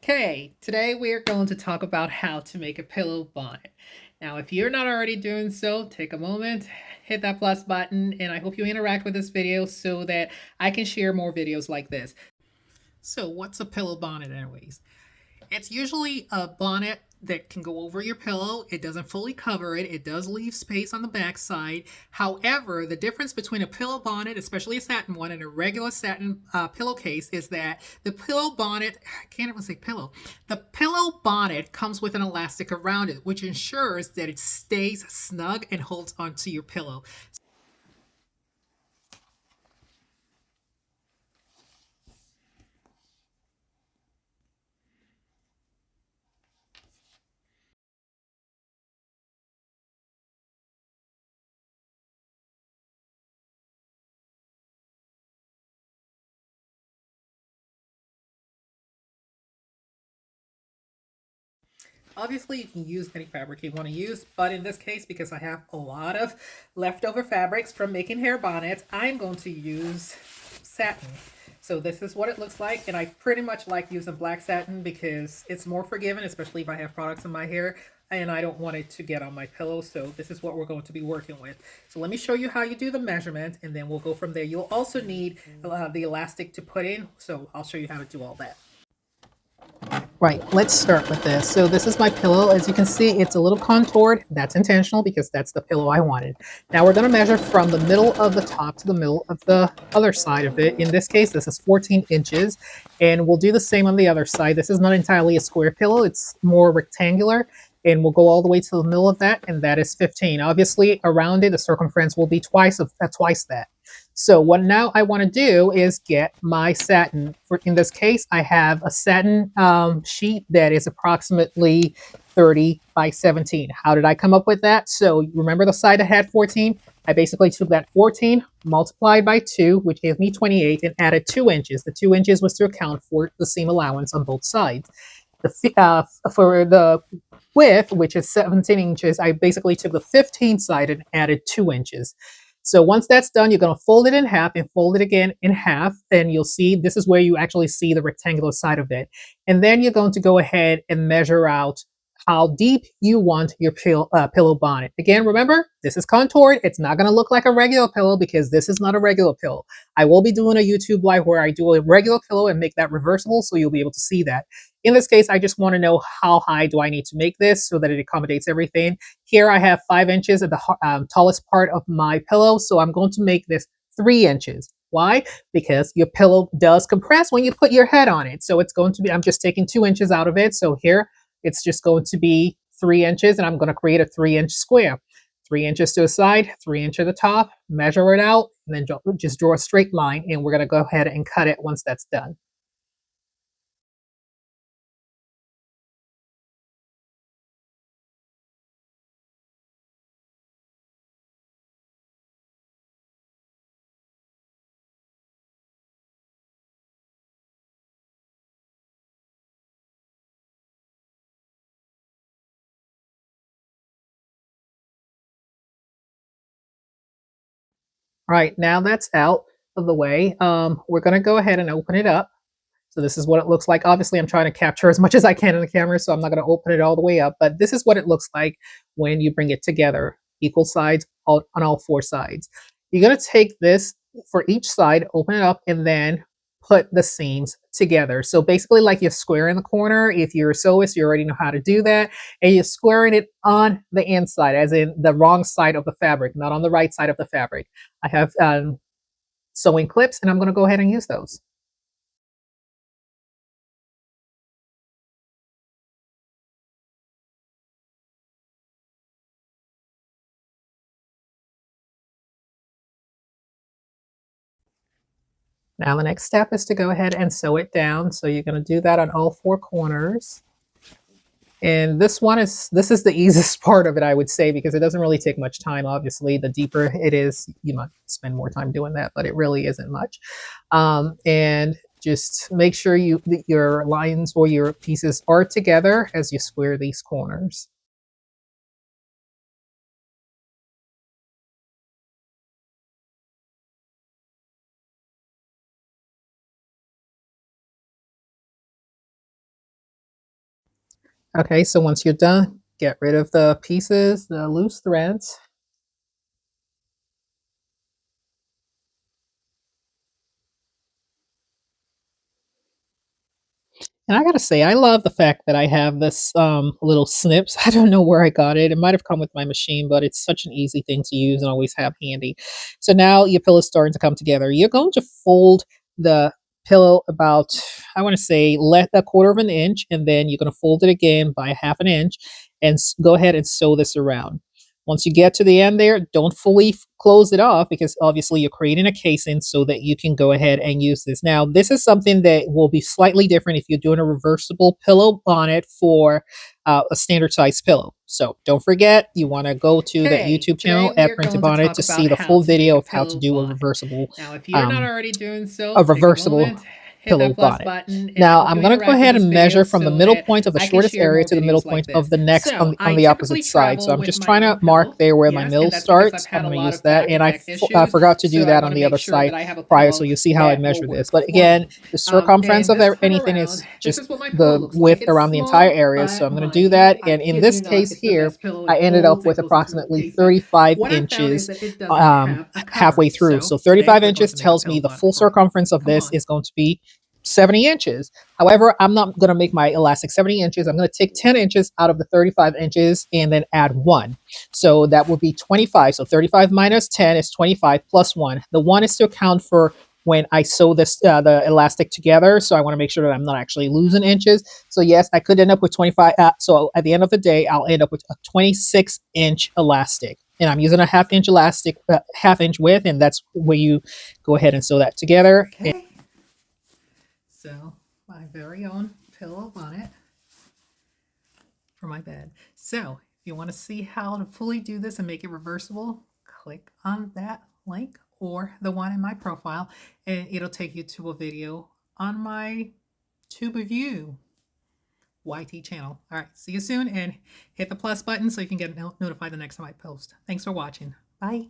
Okay, today we are going to talk about how to make a pillow bonnet. Now, if you're not already doing so, take a moment, hit that plus button, and I hope you interact with this video so that I can share more videos like this. So, what's a pillow bonnet, anyways? It's usually a bonnet that can go over your pillow. It doesn't fully cover it. It does leave space on the back side. However, the difference between a pillow bonnet, especially a satin one, and a regular satin pillowcase is that the pillow bonnet, I can't even say pillow, the pillow bonnet comes with an elastic around it, which ensures that it stays snug and holds onto your pillow. Obviously, you can use any fabric you want to use, but in this case, because I have a lot of leftover fabrics from making hair bonnets, I'm going to use satin. So this is what it looks like, and I pretty much like using black satin because it's more forgiving, especially if I have products in my hair and I don't want it to get on my pillow. So this is what we're going to be working with. So let me show you how you do the measurement, and then we'll go from there. You'll also need the elastic to put in, so I'll show you how to do all that. Right, let's start with this. So this is my pillow. As you can see, it's a little contoured. That's intentional because that's the pillow I wanted. Now we're going to measure from the middle of the top to the middle of the other side of it. In this case, this is 14 inches, and we'll do the same on the other side. This is not entirely a square pillow. It's more rectangular, and we'll go all the way to the middle of that, and that is 15. Obviously, around it, the circumference will be twice that. So what now I want to do is get my satin. For in this case, I have a satin sheet that is approximately 30 by 17. How did I come up with that? So remember the side that had 14? I basically took that 14, multiplied by 2, which gave me 28, and added 2 inches. The 2 inches was to account for the seam allowance on both sides. For the width, which is 17 inches, I basically took the 15 side and added 2 inches. So once that's done, you're going to fold it in half and fold it again in half. And you'll see this is where you actually see the rectangular side of it. And then you're going to go ahead and measure out how deep you want your pillow bonnet. Again, remember, this is contoured. It's not going to look like a regular pillow because this is not a regular pillow. I will be doing a YouTube live where I do a regular pillow and make that reversible, so you'll be able to see that. In this case, I just want to know how high do I need to make this so that it accommodates everything. Here I have 5 inches at the tallest part of my pillow, so I'm going to make this 3 inches. Why? Because your pillow does compress when you put your head on it. So it's going to be, I'm just taking 2 inches out of it. So here it's just going to be 3 inches, and I'm going to create a 3-inch square. 3 inches to the side, 3 inches at the top, measure it out, and then just draw a straight line, and we're going to go ahead and cut it once that's done. All right, now that's out of the way. We're going to go ahead and open it up. So this is what it looks like. Obviously, I'm trying to capture as much as I can in the camera, so I'm not going to open it all the way up. But this is what it looks like when you bring it together. Equal sides on all 4 sides. You're going to take this for each side, open it up, and then put the seams together. So basically like you're squaring the corner. If you're a sewist, you already know how to do that. And you're squaring it on the inside, as in the wrong side of the fabric, not on the right side of the fabric. I have sewing clips, and I'm going to go ahead and use those. Now the next step is to go ahead and sew it down. So you're going to do that on all 4 corners. And this is the easiest part of it, I would say, because it doesn't really take much time. Obviously, the deeper it is, you might spend more time doing that, but it really isn't much. And just make sure your lines or your pieces are together as you square these corners. Okay, so once you're done, get rid of the pieces, the loose threads. And I gotta say, I love the fact that I have this little snips. I don't know where I got it. It might have come with my machine, but it's such an easy thing to use and always have handy. So now your pillow's starting to come together. You're going to fold the pillow about, I want to say, let a quarter of an inch, and then you're going to fold it again by half an inch and go ahead and sew this around. Once you get to the end there, don't fully close it off because obviously you're creating a casing so that you can go ahead and use this. Now, this is something that will be slightly different if you're doing a reversible pillow bonnet for a standard size pillow. So don't forget, you want to go to that Okay, YouTube today channel we at are Printed going to Bonnet talk to about see the how full to make video a of how to pillow do bonnet. Now, if you're not um, already doing so, a take a reversible moment, hit pillow that plus bonnet. button, and I Now hope I'm you going to go interact with ahead this and video measure from the so middle that point of the I can shortest share area more to the middle videos like point of this. the next So, on I the opposite typically side. So travel I'm with just my trying own to mark pillow. there where my Yes, and mill that's because I've starts. had I'm a going to lot use of that. back And and neck I issues, forgot to do so I that want on to the make other sure side that I have a prior. So pillow you'll see how I that will measure this. work But for again, me. the circumference And of this time anything around, is this just is what my pillow the looks like. width It's around the entire small, area. So but I'm going to do mind you, that. I And in kid this you not, case it's the here, best pillow. I It ended up folds, it with goes into a approximately casing. 35 What I found is inches that it doesn't have a cover. halfway through. So So today 35 we're going inches to make a tells pillow me the bonnet full for you. circumference of Come this on. is going to be 70 inches. However, I'm not going to make my elastic 70 inches. I'm going to take 10 inches out of the 35 inches and then add one. So that would be 25. So 35 minus 10 is 25 plus one. The one is to account for when I sew this the elastic together. So I want to make sure that I'm not actually losing inches. So yes, I could end up with 25. So at the end of the day, I'll end up with a 26-inch elastic. And I'm using a half-inch elastic, half-inch width, and that's where you go ahead and sew that together. Okay. So, my very own pillow bonnet for my bed. So, if you want to see how to fully do this and make it reversible, click on that link or the one in my profile, and it'll take you to a video on my Tube Review YT channel. All right, see you soon, and hit the plus button so you can get notified the next time I post. Thanks for watching. Bye.